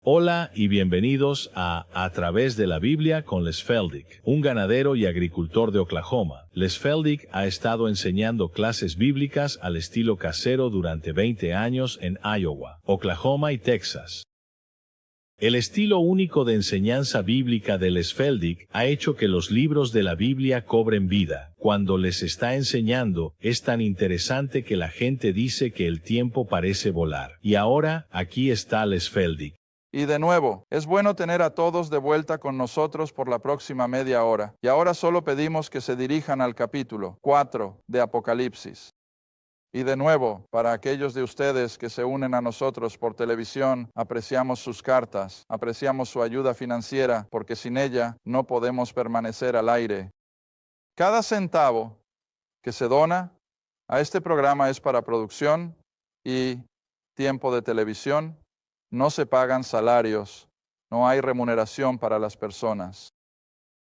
Hola y bienvenidos a través de la Biblia con Les Feldick, un ganadero y agricultor de Oklahoma. Les Feldick ha estado enseñando clases bíblicas al estilo casero durante 20 años en Iowa, Oklahoma y Texas. El estilo único de enseñanza bíblica de Les Feldick ha hecho que los libros de la Biblia cobren vida. Cuando les está enseñando, es tan interesante que la gente dice que el tiempo parece volar. Y ahora, aquí está Les Feldick. Y de nuevo, es bueno tener a todos de vuelta con nosotros por la próxima media hora. Y ahora solo pedimos que se dirijan al capítulo 4 de Apocalipsis. Y de nuevo, para aquellos de ustedes que se unen a nosotros por televisión, apreciamos sus cartas, apreciamos su ayuda financiera, porque sin ella no podemos permanecer al aire. Cada centavo que se dona a este programa es para producción y tiempo de televisión. No se pagan salarios, no hay remuneración para las personas.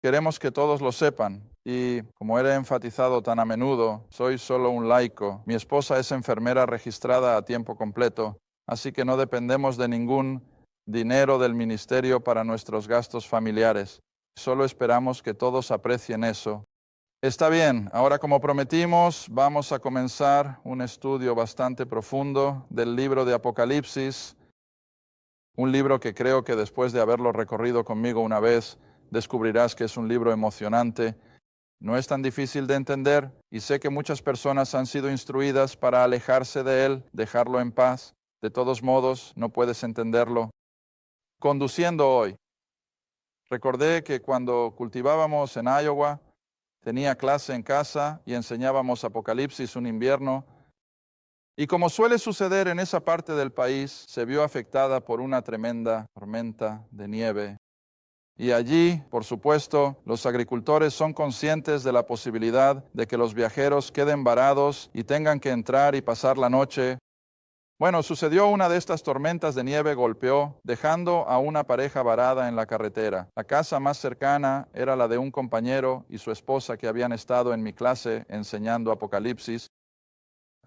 Queremos que todos lo sepan y, como he enfatizado tan a menudo, soy solo un laico. Mi esposa es enfermera registrada a tiempo completo, así que no dependemos de ningún dinero del ministerio para nuestros gastos familiares. Solo esperamos que todos aprecien eso. Está bien, ahora como prometimos, vamos a comenzar un estudio bastante profundo del libro de Apocalipsis. Un libro que creo que después de haberlo recorrido conmigo una vez, descubrirás que es un libro emocionante. No es tan difícil de entender y sé que muchas personas han sido instruidas para alejarse de él, dejarlo en paz. De todos modos, no puedes entenderlo. Conduciendo hoy, recordé que cuando cultivábamos en Iowa, tenía clase en casa y enseñábamos Apocalipsis un invierno. Y como suele suceder en esa parte del país, se vio afectada por una tremenda tormenta de nieve. Y allí, por supuesto, los agricultores son conscientes de la posibilidad de que los viajeros queden varados y tengan que entrar y pasar la noche. Bueno, sucedió una de estas tormentas de nieve, golpeó, dejando a una pareja varada en la carretera. La casa más cercana era la de un compañero y su esposa que habían estado en mi clase enseñando Apocalipsis.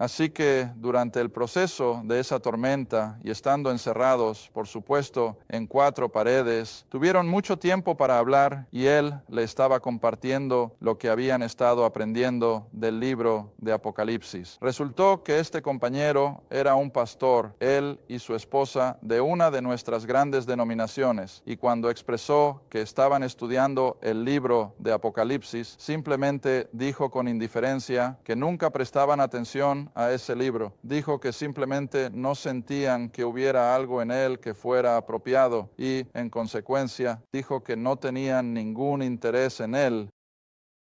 Así que durante el proceso de esa tormenta y estando encerrados, por supuesto, en 4 paredes, tuvieron mucho tiempo para hablar y él le estaba compartiendo lo que habían estado aprendiendo del libro de Apocalipsis. Resultó que este compañero era un pastor, él y su esposa, de una de nuestras grandes denominaciones, y cuando expresó que estaban estudiando el libro de Apocalipsis, simplemente dijo con indiferencia que nunca prestaban atención a ese libro. Dijo que simplemente no sentían que hubiera algo en él que fuera apropiado y, en consecuencia, dijo que no tenían ningún interés en él.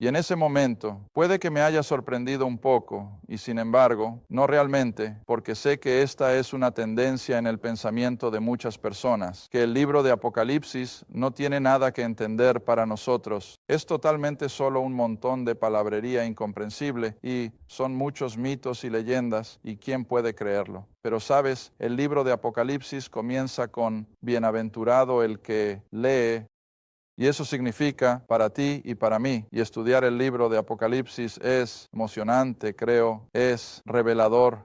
Y en ese momento, puede que me haya sorprendido un poco, y sin embargo, no realmente, porque sé que esta es una tendencia en el pensamiento de muchas personas, que el libro de Apocalipsis no tiene nada que entender para nosotros. Es totalmente solo un montón de palabrería incomprensible, y son muchos mitos y leyendas, y ¿quién puede creerlo? Pero sabes, el libro de Apocalipsis comienza con bienaventurado el que lee. Y eso significa para ti y para mí. Y estudiar el libro de Apocalipsis es emocionante, creo, es revelador.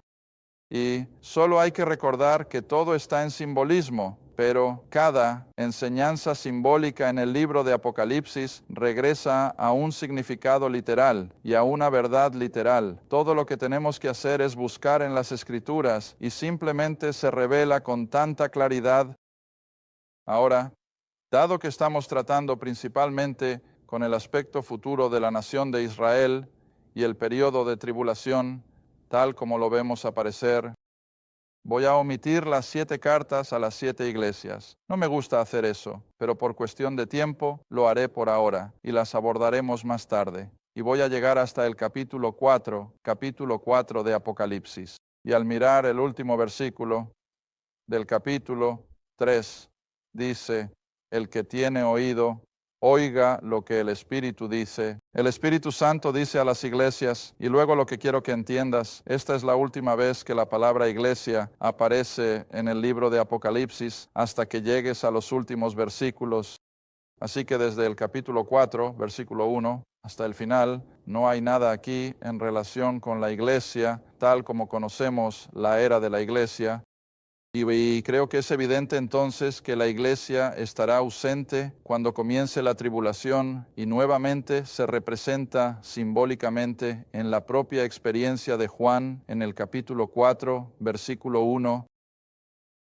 Y solo hay que recordar que todo está en simbolismo, pero cada enseñanza simbólica en el libro de Apocalipsis regresa a un significado literal y a una verdad literal. Todo lo que tenemos que hacer es buscar en las Escrituras y simplemente se revela con tanta claridad. Ahora, dado que estamos tratando principalmente con el aspecto futuro de la nación de Israel y el periodo de tribulación, tal como lo vemos aparecer, voy a omitir las 7 cartas a las 7 iglesias. No me gusta hacer eso, pero por cuestión de tiempo lo haré por ahora y las abordaremos más tarde. Y voy a llegar hasta el capítulo 4 de Apocalipsis. Y al mirar el último versículo del capítulo 3, dice: el que tiene oído, oiga lo que el Espíritu dice. El Espíritu Santo dice a las iglesias, y luego lo que quiero que entiendas, esta es la última vez que la palabra iglesia aparece en el libro de Apocalipsis hasta que llegues a los últimos versículos. Así que desde el capítulo 4, versículo 1, hasta el final, no hay nada aquí en relación con la iglesia, tal como conocemos la era de la iglesia. Y creo que es evidente entonces que la iglesia estará ausente cuando comience la tribulación y nuevamente se representa simbólicamente en la propia experiencia de Juan en el capítulo 4, versículo 1.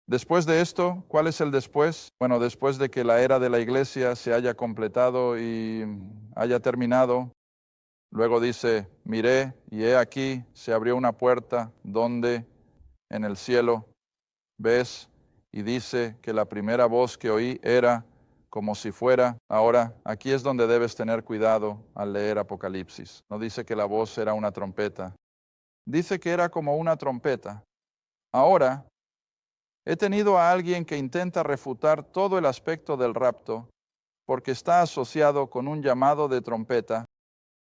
Después de esto, ¿cuál es el después? Bueno, después de que la era de la iglesia se haya completado y haya terminado, luego dice, miré y he aquí se abrió una puerta donde en el cielo ves, y dice que la primera voz que oí era como si fuera. Ahora, aquí es donde debes tener cuidado al leer Apocalipsis. No dice que la voz era una trompeta. Dice que era como una trompeta. Ahora, he tenido a alguien que intenta refutar todo el aspecto del rapto porque está asociado con un llamado de trompeta.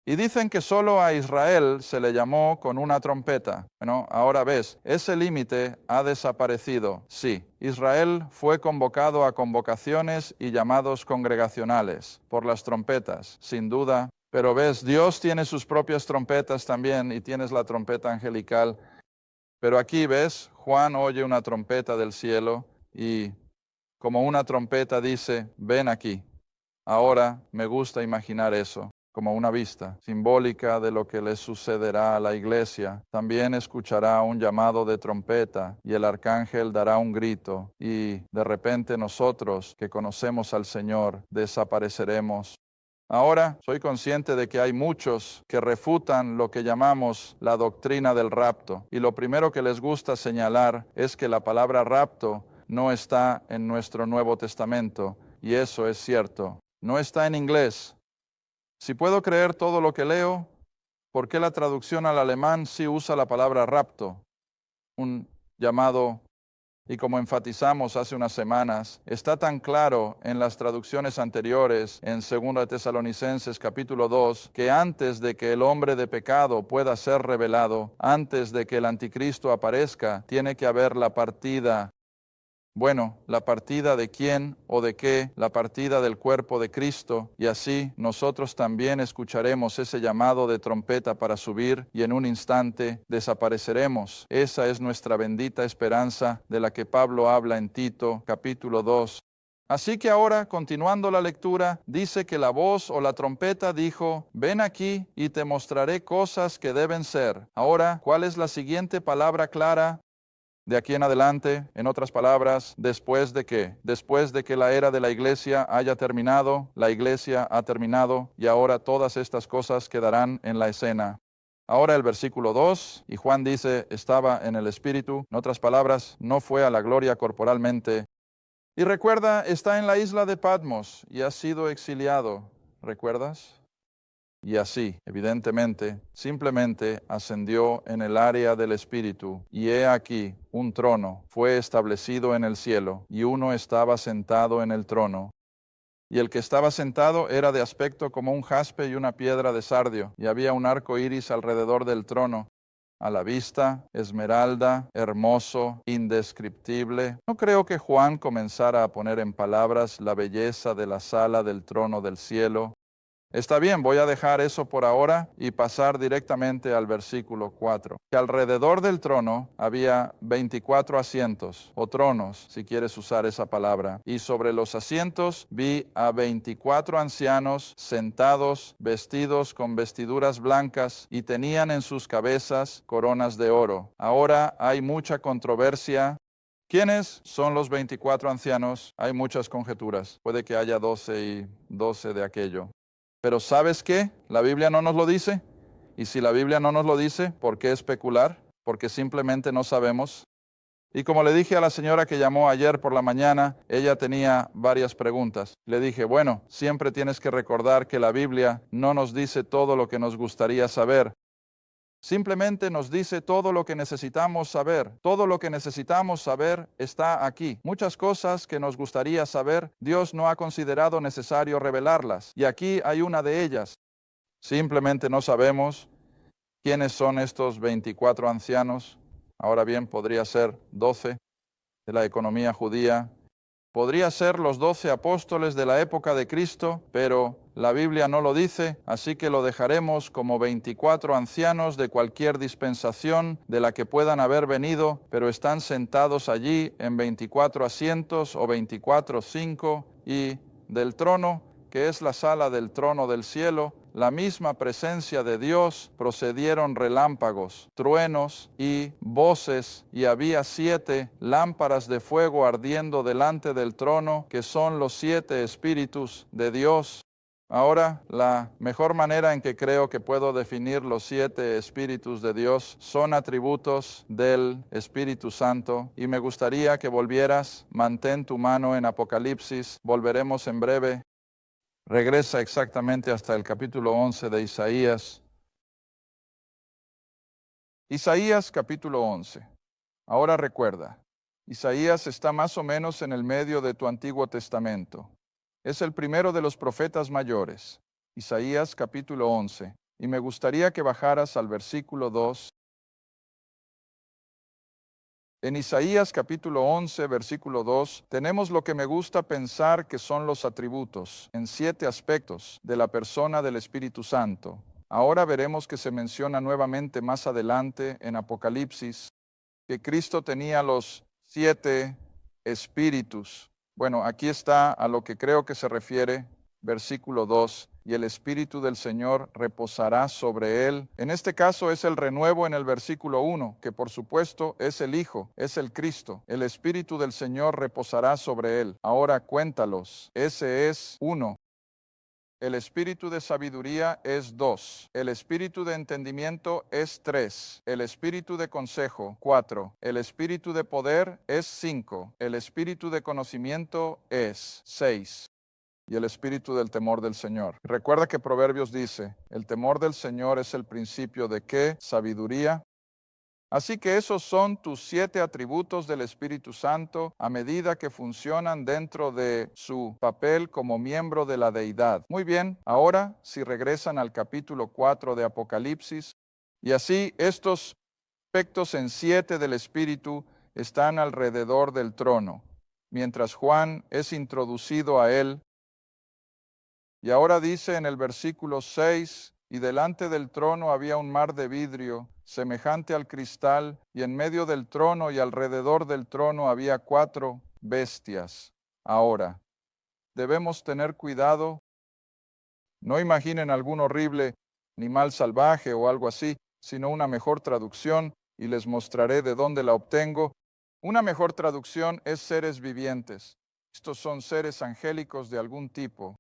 Y dicen que solo a Israel se le llamó con una trompeta. Bueno, ahora ves, ese límite ha desaparecido. Sí, Israel fue convocado a convocaciones y llamados congregacionales por las trompetas, sin duda. Pero ves, Dios tiene sus propias trompetas también y tienes la trompeta angelical. Pero aquí ves, Juan oye una trompeta del cielo y como una trompeta dice, ven aquí. Ahora me gusta imaginar eso como una vista simbólica de lo que le sucederá a la iglesia. También escuchará un llamado de trompeta y el arcángel dará un grito y de repente nosotros que conocemos al Señor desapareceremos. Ahora soy consciente de que hay muchos que refutan lo que llamamos la doctrina del rapto y lo primero que les gusta señalar es que la palabra rapto no está en nuestro Nuevo Testamento y eso es cierto. No está en inglés. Si puedo creer todo lo que leo, ¿por qué la traducción al alemán sí usa la palabra rapto? Un llamado, y como enfatizamos hace unas semanas, está tan claro en las traducciones anteriores, en 2 Tesalonicenses capítulo 2, que antes de que el hombre de pecado pueda ser revelado, antes de que el anticristo aparezca, tiene que haber la partida. Bueno, ¿la partida de quién o de qué? La partida del cuerpo de Cristo, y así nosotros también escucharemos ese llamado de trompeta para subir y en un instante desapareceremos. Esa es nuestra bendita esperanza de la que Pablo habla en Tito, capítulo 2. Así que ahora, continuando la lectura, dice que la voz o la trompeta dijo, ven aquí y te mostraré cosas que deben ser. Ahora, ¿cuál es la siguiente palabra clara? De aquí en adelante, en otras palabras, ¿después de qué? Después de que la era de la iglesia haya terminado, la iglesia ha terminado y ahora todas estas cosas quedarán en la escena. Ahora el versículo 2, y Juan dice, estaba en el Espíritu, en otras palabras, no fue a la gloria corporalmente. Y recuerda, está en la isla de Patmos y ha sido exiliado, ¿recuerdas? Y así, evidentemente, simplemente ascendió en el área del Espíritu, y he aquí, un trono fue establecido en el cielo, y uno estaba sentado en el trono. Y el que estaba sentado era de aspecto como un jaspe y una piedra de sardio, y había un arco iris alrededor del trono. A la vista, esmeralda, hermoso, indescriptible. No creo que Juan comenzara a poner en palabras la belleza de la sala del trono del cielo. Está bien, voy a dejar eso por ahora y pasar directamente al versículo 4. Que alrededor del trono había 24 asientos, o tronos, si quieres usar esa palabra. Y sobre los asientos vi a 24 ancianos sentados, vestidos con vestiduras blancas, y tenían en sus cabezas coronas de oro. Ahora hay mucha controversia. ¿Quiénes son los 24 ancianos? Hay muchas conjeturas. Puede que haya 12 y 12 de aquello. Pero ¿sabes qué? La Biblia no nos lo dice. Y si la Biblia no nos lo dice, ¿por qué especular? Porque simplemente no sabemos. Y como le dije a la señora que llamó ayer por la mañana, ella tenía varias preguntas. Le dije, bueno, siempre tienes que recordar que la Biblia no nos dice todo lo que nos gustaría saber. Simplemente nos dice todo lo que necesitamos saber. Todo lo que necesitamos saber está aquí. Muchas cosas que nos gustaría saber, Dios no ha considerado necesario revelarlas. Y aquí hay una de ellas. Simplemente no sabemos quiénes son estos 24 ancianos. Ahora bien, podría ser 12 de la economía judía. Podría ser los 12 apóstoles de la época de Cristo, pero la Biblia no lo dice, así que lo dejaremos como 24 ancianos de cualquier dispensación de la que puedan haber venido, pero están sentados allí en 24 asientos o 24:5 y del trono, que es la sala del trono del cielo, la misma presencia de Dios, procedieron relámpagos, truenos y voces, y había 7 lámparas de fuego ardiendo delante del trono, que son los 7 espíritus de Dios. Ahora, la mejor manera en que creo que puedo definir los 7 espíritus de Dios son atributos del Espíritu Santo, y me gustaría que volvieras. Mantén tu mano en Apocalipsis, volveremos en breve. Regresa exactamente hasta el capítulo 11 de Isaías. Isaías capítulo 11. Ahora recuerda, Isaías está más o menos en el medio de tu Antiguo Testamento. Es el primero de los profetas mayores. Isaías capítulo 11. Y me gustaría que bajaras al versículo 2. En Isaías capítulo 11, versículo 2, tenemos lo que me gusta pensar que son los atributos, en 7 aspectos, de la persona del Espíritu Santo. Ahora veremos que se menciona nuevamente más adelante en Apocalipsis, que Cristo tenía los 7 espíritus. Bueno, aquí está a lo que creo que se refiere, versículo 2. Y el Espíritu del Señor reposará sobre él. En este caso es el renuevo en el versículo 1, que por supuesto es el Hijo, es el Cristo. El Espíritu del Señor reposará sobre él. Ahora cuéntalos. Ese es 1. El espíritu de sabiduría es 2. El espíritu de entendimiento es 3. El espíritu de consejo, 4. El espíritu de poder es 5. El espíritu de conocimiento es 6. Y el espíritu del temor del Señor. Recuerda que Proverbios dice, el temor del Señor es el principio de ¿qué? Sabiduría. Así que esos son tus 7 atributos del Espíritu Santo a medida que funcionan dentro de su papel como miembro de la deidad. Muy bien, ahora si regresan al capítulo 4 de Apocalipsis, y así estos aspectos en 7 del Espíritu están alrededor del trono, mientras Juan es introducido a él. Y ahora dice en el versículo 6, y delante del trono había un mar de vidrio, semejante al cristal, y en medio del trono y alrededor del trono había 4 bestias. Ahora, debemos tener cuidado. No imaginen algún horrible animal salvaje o algo así, sino una mejor traducción, y les mostraré de dónde la obtengo. Una mejor traducción es seres vivientes. Estos son seres angélicos de algún tipo.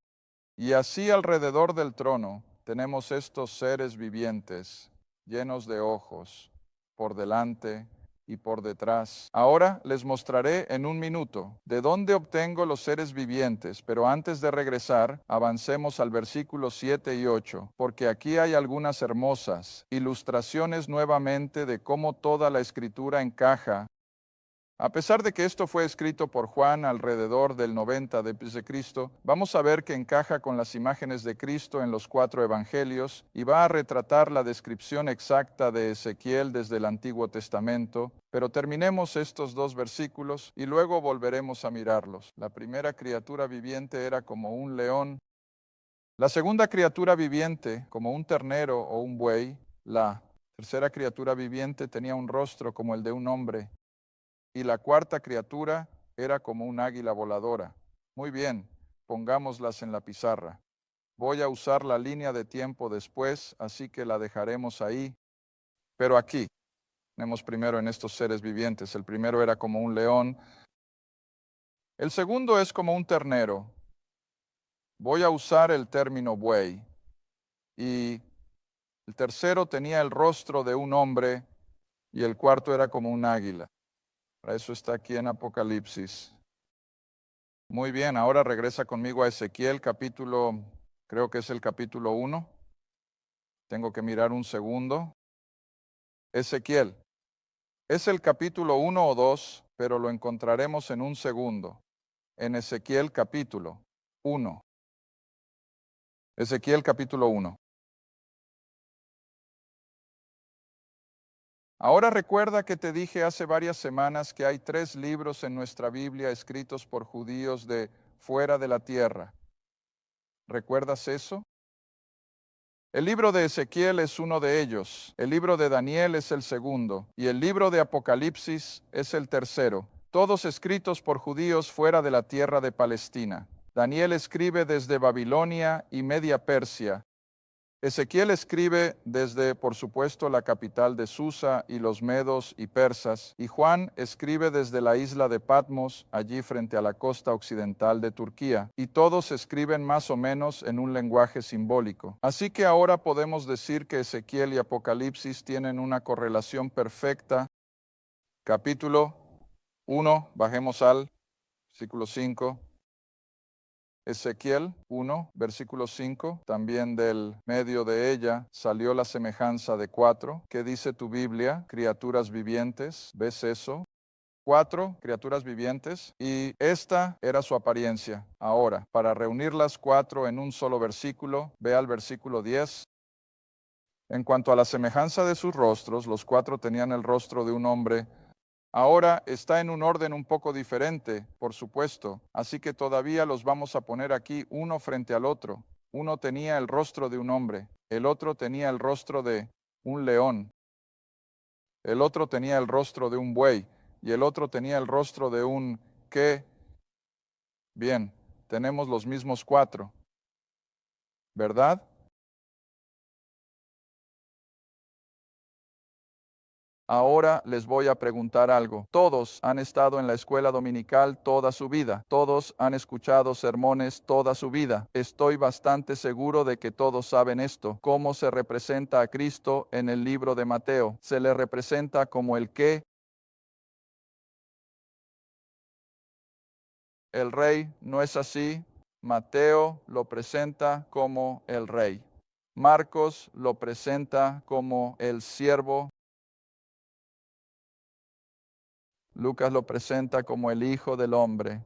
Y así alrededor del trono tenemos estos seres vivientes, llenos de ojos, por delante y por detrás. Ahora les mostraré en un minuto de dónde obtengo los seres vivientes, pero antes de regresar, avancemos al versículo 7 y 8, porque aquí hay algunas hermosas ilustraciones nuevamente de cómo toda la escritura encaja. A pesar de que esto fue escrito por Juan alrededor del 90 después de Cristo, vamos a ver que encaja con las imágenes de Cristo en los 4 evangelios y va a retratar la descripción exacta de Ezequiel desde el Antiguo Testamento. Pero terminemos estos 2 versículos y luego volveremos a mirarlos. La primera criatura viviente era como un león. La segunda criatura viviente como un ternero o un buey. La tercera criatura viviente tenía un rostro como el de un hombre. Y la cuarta criatura era como un águila voladora. Muy bien, pongámoslas en la pizarra. Voy a usar la línea de tiempo después, así que la dejaremos ahí. Pero aquí, tenemos primero en estos seres vivientes. El primero era como un león. El segundo es como un ternero. Voy a usar el término buey. Y el tercero tenía el rostro de un hombre y el cuarto era como un águila. Para eso está aquí en Apocalipsis. Muy bien, ahora regresa conmigo a Ezequiel capítulo, creo que es el capítulo 1. Tengo que mirar un segundo. Ezequiel, es el capítulo 1 o 2, pero lo encontraremos en un segundo. En Ezequiel capítulo 1. Ezequiel capítulo 1. Ahora recuerda que te dije hace varias semanas que hay 3 libros en nuestra Biblia escritos por judíos de fuera de la tierra. ¿Recuerdas eso? El libro de Ezequiel es uno de ellos, el libro de Daniel es el segundo, y el libro de Apocalipsis es el tercero, todos escritos por judíos fuera de la tierra de Palestina. Daniel escribe desde Babilonia y Media Persia. Ezequiel escribe desde, por supuesto, la capital de Susa y los medos y persas, y Juan escribe desde la isla de Patmos, allí frente a la costa occidental de Turquía, y todos escriben más o menos en un lenguaje simbólico. Así que ahora podemos decir que Ezequiel y Apocalipsis tienen una correlación perfecta. Capítulo 1, bajemos al versículo 5. Ezequiel 1, versículo 5, también del medio de ella salió la semejanza de 4. ¿Qué dice tu Biblia? Criaturas vivientes, ¿ves eso? 4 criaturas vivientes, y esta era su apariencia. Ahora, para reunir las 4 en un solo versículo, ve al versículo 10. En cuanto a la semejanza de sus rostros, los 4 tenían el rostro de un hombre. Ahora está en un orden un poco diferente, por supuesto, así que todavía los vamos a poner aquí uno frente al otro. Uno tenía el rostro de un hombre, el otro tenía el rostro de un león, el otro tenía el rostro de un buey y el otro tenía el rostro de un ¿qué? Bien, tenemos los mismos 4, ¿verdad? Ahora les voy a preguntar algo. Todos han estado en la escuela dominical toda su vida. Todos han escuchado sermones toda su vida. Estoy bastante seguro de que todos saben esto. ¿Cómo se representa a Cristo en el libro de Mateo? Se le representa como el qué, el rey. ¿No es así? Mateo lo presenta como el rey. Marcos lo presenta como el siervo. Lucas lo presenta como el Hijo del Hombre.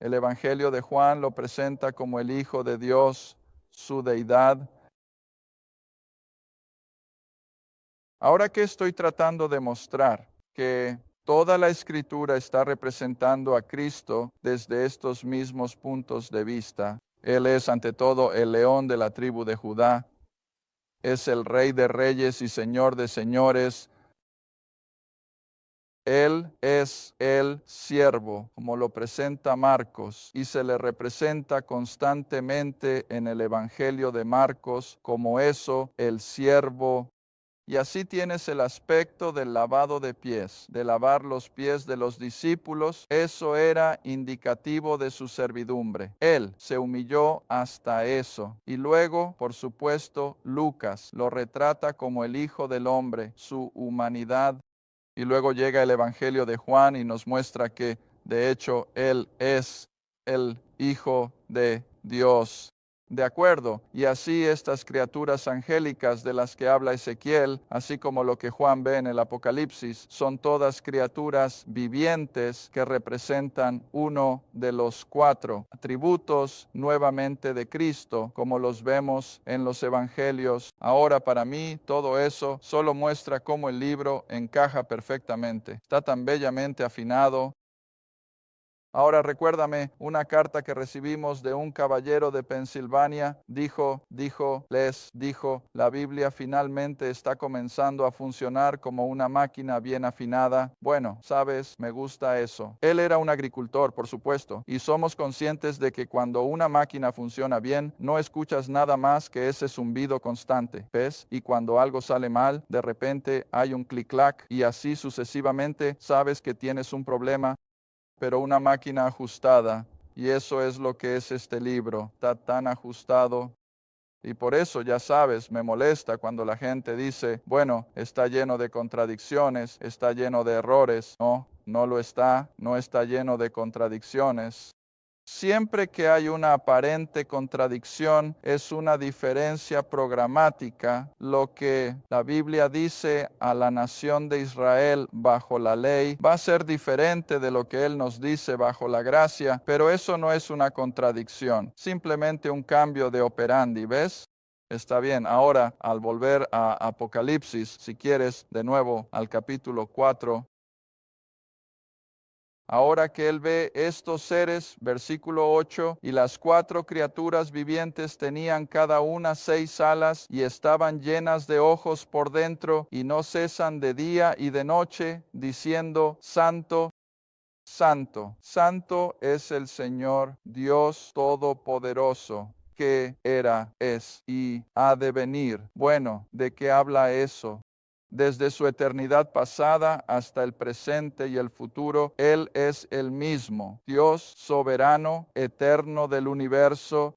El Evangelio de Juan lo presenta como el Hijo de Dios, su deidad. Ahora que estoy tratando de mostrar que toda la Escritura está representando a Cristo desde estos mismos puntos de vista. Él es ante todo el león de la tribu de Judá, es el Rey de reyes y Señor de señores. Él es el siervo, como lo presenta Marcos, y se le representa constantemente en el Evangelio de Marcos como eso, el siervo. Y así tienes el aspecto del lavado de pies, de lavar los pies de los discípulos. Eso era indicativo de su servidumbre. Él se humilló hasta eso. Y luego, por supuesto, Lucas lo retrata como el Hijo del Hombre, su humanidad. Y luego llega el Evangelio de Juan y nos muestra que, de hecho, Él es el Hijo de Dios. De acuerdo, y así estas criaturas angélicas de las que habla Ezequiel, así como lo que Juan ve en el Apocalipsis, son todas criaturas vivientes que representan uno de los 4 atributos nuevamente de Cristo, como los vemos en los evangelios. Ahora, para mí, todo eso solo muestra cómo el libro encaja perfectamente. Está tan bellamente afinado. Ahora recuérdame una carta que recibimos de un caballero de Pensilvania. Dijo, la Biblia finalmente está comenzando a funcionar como una máquina bien afinada. Bueno, sabes, me gusta eso. Él era un agricultor, por supuesto, y somos conscientes de que cuando una máquina funciona bien, no escuchas nada más que ese zumbido constante, ¿ves? Y cuando algo sale mal, de repente hay un clic-clac y así sucesivamente, sabes que tienes un problema. Pero una máquina ajustada, y eso es lo que es este libro, está tan ajustado. Y por eso, ya sabes, me molesta cuando la gente dice, bueno, está lleno de contradicciones, está lleno de errores. No, no lo está, no está lleno de contradicciones. Siempre que hay una aparente contradicción, es una diferencia programática. Lo que la Biblia dice a la nación de Israel bajo la ley va a ser diferente de lo que Él nos dice bajo la gracia, pero eso no es una contradicción, simplemente un cambio de operandi, ¿ves? Está bien, ahora al volver a Apocalipsis, si quieres, de nuevo al capítulo 4. Ahora que él ve estos seres, versículo 8, y las 4 criaturas vivientes tenían cada una 6 alas y estaban llenas de ojos por dentro y no cesan de día y de noche, diciendo, Santo, Santo, Santo es el Señor Dios Todopoderoso, que era, es y ha de venir. Bueno, ¿de qué habla eso? Desde su eternidad pasada hasta el presente y el futuro, Él es el mismo, Dios soberano, eterno del universo.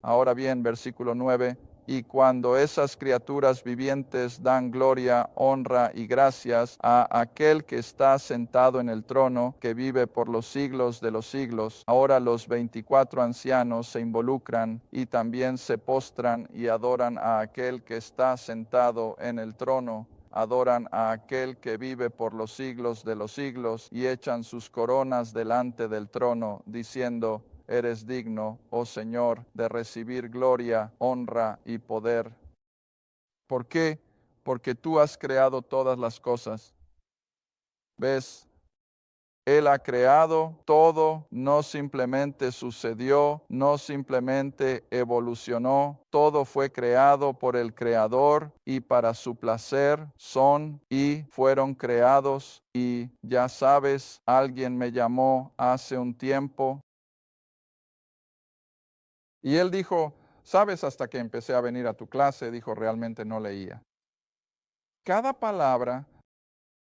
Ahora bien, versículo 9. Y cuando esas criaturas vivientes dan gloria, honra y gracias a aquel que está sentado en el trono, que vive por los siglos de los siglos, ahora los 24 ancianos se involucran y también se postran y adoran a aquel que está sentado en el trono. Adoran a aquel que vive por los siglos de los siglos y echan sus coronas delante del trono, diciendo, Eres digno, oh Señor, de recibir gloria, honra y poder. ¿Por qué? Porque tú has creado todas las cosas. ¿Ves? Él ha creado todo, no simplemente sucedió, no simplemente evolucionó, todo fue creado por el Creador y para su placer son y fueron creados. Y ya sabes, alguien me llamó hace un tiempo y él dijo, sabes, hasta que empecé a venir a tu clase, dijo, realmente no leía. Cada palabra,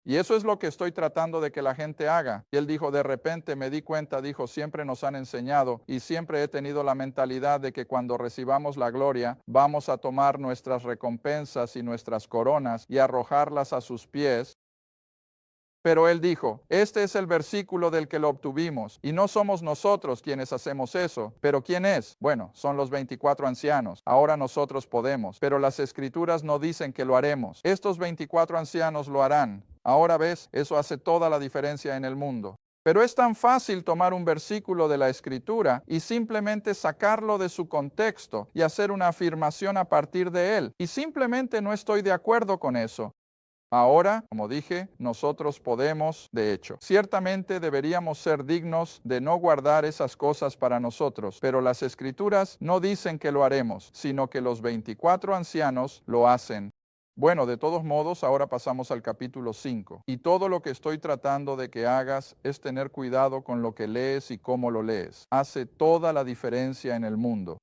y eso es lo que estoy tratando de que la gente haga. Y él dijo, de repente me di cuenta, dijo, siempre nos han enseñado y siempre he tenido la mentalidad de que cuando recibamos la gloria, vamos a tomar nuestras recompensas y nuestras coronas y arrojarlas a sus pies. Pero él dijo, este es el versículo del que lo obtuvimos, y no somos nosotros quienes hacemos eso, pero ¿quién es? Bueno, son los 24 ancianos, ahora nosotros podemos, pero las escrituras no dicen que lo haremos. Estos 24 ancianos lo harán. Ahora ves, eso hace toda la diferencia en el mundo. Pero es tan fácil tomar un versículo de la Escritura y simplemente sacarlo de su contexto y hacer una afirmación a partir de él. Y simplemente no estoy de acuerdo con eso. Ahora, como dije, nosotros podemos, de hecho, ciertamente deberíamos ser dignos de no guardar esas cosas para nosotros, pero las Escrituras no dicen que lo haremos, sino que los 24 ancianos lo hacen. Bueno, de todos modos, ahora pasamos al capítulo 5, y todo lo que estoy tratando de que hagas es tener cuidado con lo que lees y cómo lo lees. Hace toda la diferencia en el mundo.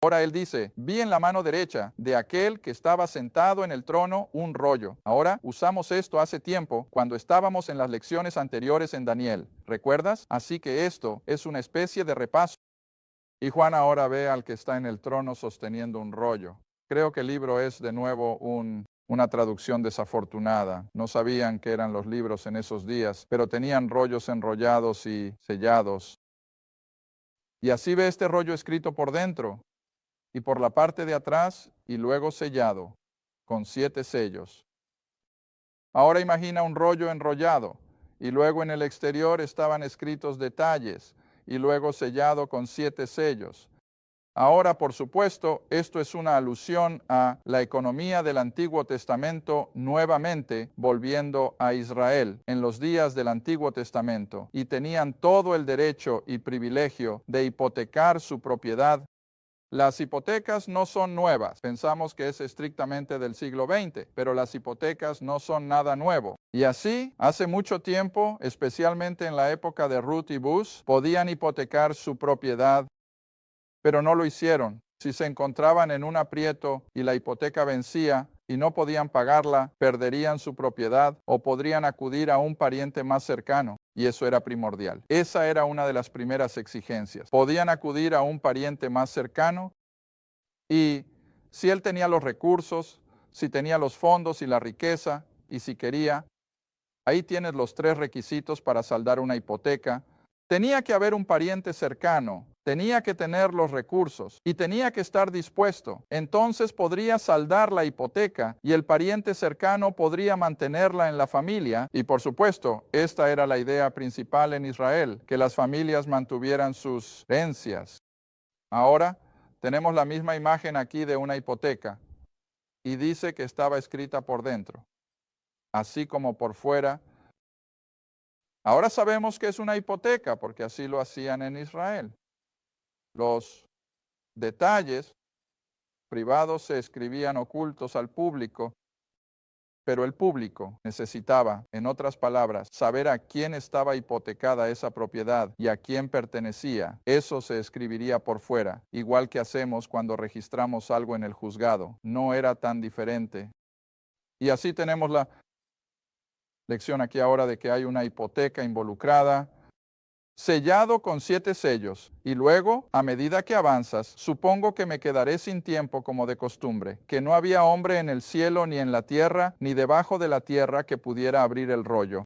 Ahora él dice, vi en la mano derecha de aquel que estaba sentado en el trono un rollo. Ahora usamos esto hace tiempo cuando estábamos en las lecciones anteriores en Daniel. ¿Recuerdas? Así que esto es una especie de repaso. Y Juan ahora ve al que está en el trono sosteniendo un rollo. Creo que el libro es de nuevo una traducción desafortunada. No sabían qué eran los libros en esos días, pero tenían rollos enrollados y sellados. Y así ve este rollo escrito por dentro y por la parte de atrás y luego sellado con 7 sellos. Ahora imagina un rollo enrollado y luego en el exterior estaban escritos detalles y luego sellado con 7 sellos. Ahora, por supuesto, esto es una alusión a la economía del Antiguo Testamento nuevamente volviendo a Israel en los días del Antiguo Testamento y tenían todo el derecho y privilegio de hipotecar su propiedad. Las hipotecas no son nuevas, pensamos que es estrictamente del siglo XX, pero las hipotecas no son nada nuevo. Y así, hace mucho tiempo, especialmente en la época de Ruth y Boaz, podían hipotecar su propiedad, pero no lo hicieron. Si se encontraban en un aprieto y la hipoteca vencía y no podían pagarla, perderían su propiedad o podrían acudir a un pariente más cercano. Y eso era primordial. Esa era una de las primeras exigencias. Podían acudir a un pariente más cercano y si él tenía los recursos, si tenía los fondos y la riqueza y si quería, ahí tienes los 3 requisitos para saldar una hipoteca. Tenía que haber un pariente cercano, tenía que tener los recursos y tenía que estar dispuesto. Entonces podría saldar la hipoteca y el pariente cercano podría mantenerla en la familia. Y por supuesto, esta era la idea principal en Israel, que las familias mantuvieran sus herencias. Ahora, Tenemos la misma imagen aquí de una hipoteca y dice que estaba escrita por dentro, así como por fuera. Ahora sabemos que es una hipoteca porque así lo hacían en Israel. Los detalles privados se escribían ocultos al público, pero el público necesitaba, en otras palabras, saber a quién estaba hipotecada esa propiedad y a quién pertenecía. Eso se escribiría por fuera, igual que hacemos cuando registramos algo en el juzgado. No era tan diferente. Y así tenemos la lección aquí ahora de que hay una hipoteca involucrada, sellado con 7 sellos, y luego, a medida que avanzas, supongo que me quedaré sin tiempo como de costumbre, que no había hombre en el cielo, ni en la tierra, ni debajo de la tierra que pudiera abrir el rollo.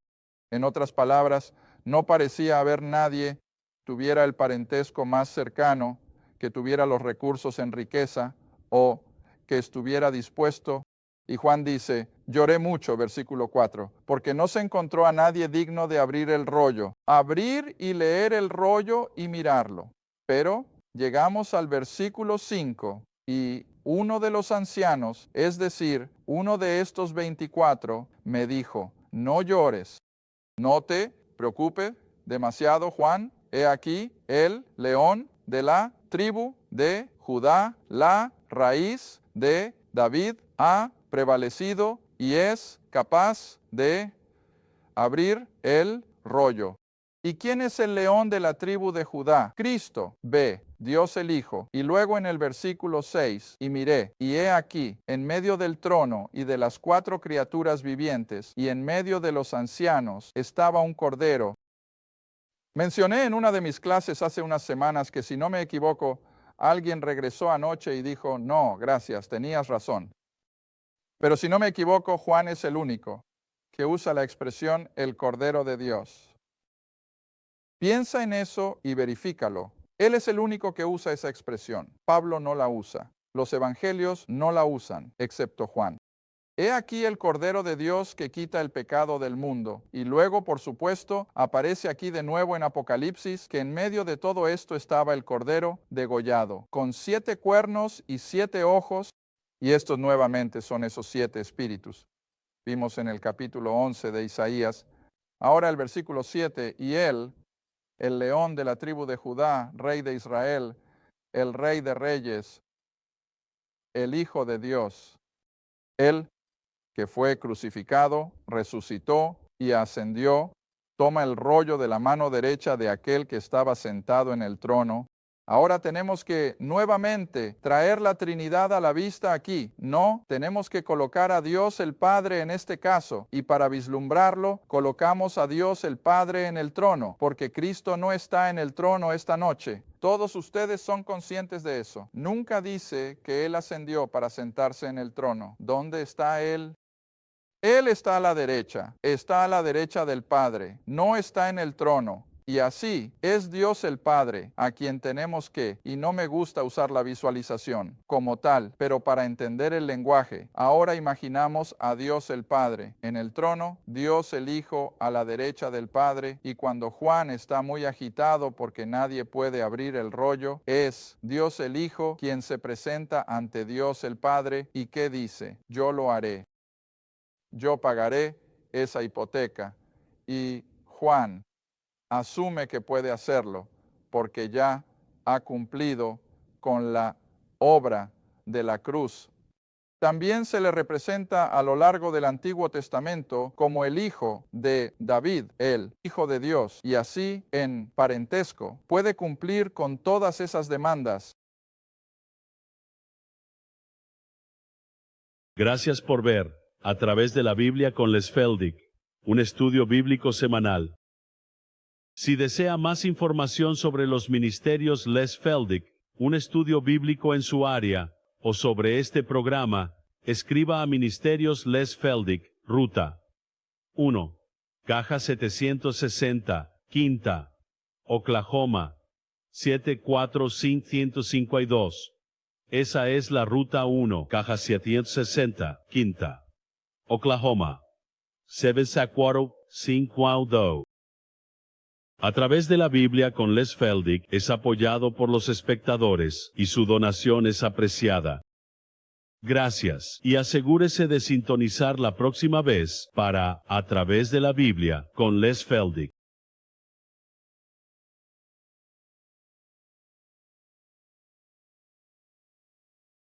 En otras palabras, no parecía haber nadie que tuviera el parentesco más cercano, que tuviera los recursos en riqueza, o que estuviera dispuesto. Y Juan dice, lloré mucho, versículo 4, porque no se encontró a nadie digno de abrir el rollo, abrir y leer el rollo y mirarlo. Pero llegamos al versículo 5 y uno de los ancianos, es decir, uno de estos 24, me dijo, no llores, no te preocupes demasiado, Juan, he aquí el león de la tribu de Judá, la raíz de David, ha prevalecido y es capaz de abrir el rollo. ¿Y quién es el león de la tribu de Judá? Cristo. B, Dios el Hijo. Y luego en el versículo 6, y miré, y he aquí, en medio del trono y de las 4 criaturas vivientes, y en medio de los ancianos, estaba un cordero. Mencioné en una de mis clases hace unas semanas que, si no me equivoco, alguien regresó anoche y dijo, no, gracias, tenías razón. Pero si no me equivoco, Juan es el único que usa la expresión el Cordero de Dios. Piensa en eso y verifícalo. Él es el único que usa esa expresión. Pablo no la usa. Los evangelios no la usan, excepto Juan. He aquí el Cordero de Dios que quita el pecado del mundo. Y luego, por supuesto, aparece aquí de nuevo en Apocalipsis que en medio de todo esto estaba el Cordero degollado, con 7 cuernos y 7 ojos. Y estos nuevamente son esos 7 espíritus. Vimos en el capítulo 11 de Isaías. Ahora el versículo 7, y él, el león de la tribu de Judá, rey de Israel, el rey de reyes, el Hijo de Dios, él que fue crucificado, resucitó y ascendió, toma el rollo de la mano derecha de aquel que estaba sentado en el trono. Ahora tenemos que nuevamente traer la Trinidad a la vista aquí. No, tenemos que colocar a Dios el Padre en este caso, y para vislumbrarlo, colocamos a Dios el Padre en el trono, porque Cristo no está en el trono esta noche. Todos ustedes son conscientes de eso. Nunca dice que Él ascendió para sentarse en el trono. ¿Dónde está Él? Él está a la derecha del Padre, no está en el trono. Y así es Dios el Padre, a quien tenemos que, y no me gusta usar la visualización como tal, pero para entender el lenguaje, ahora imaginamos a Dios el Padre en el trono, Dios el Hijo a la derecha del Padre, y cuando Juan está muy agitado porque nadie puede abrir el rollo, es Dios el Hijo quien se presenta ante Dios el Padre y que dice, yo lo haré. Yo pagaré esa hipoteca. Y Juan asume que puede hacerlo porque ya ha cumplido con la obra de la cruz. También se le representa a lo largo del Antiguo Testamento como el hijo de David, el hijo de Dios, y así en parentesco puede cumplir con todas esas demandas. Gracias por ver A través de la Biblia con Les Feldick, un estudio bíblico semanal. Si desea más información sobre los ministerios Les Feldick, un estudio bíblico en su área, o sobre este programa, escriba a Ministerios Les Feldick, Ruta 1, Caja 760, Quinta, Oklahoma 74552. Esa es la Ruta 1, Caja 760, Quinta, Oklahoma 74552. A través de la Biblia con Les Feldick es apoyado por los espectadores y su donación es apreciada. Gracias, y asegúrese de sintonizar la próxima vez para A través de la Biblia con Les Feldick.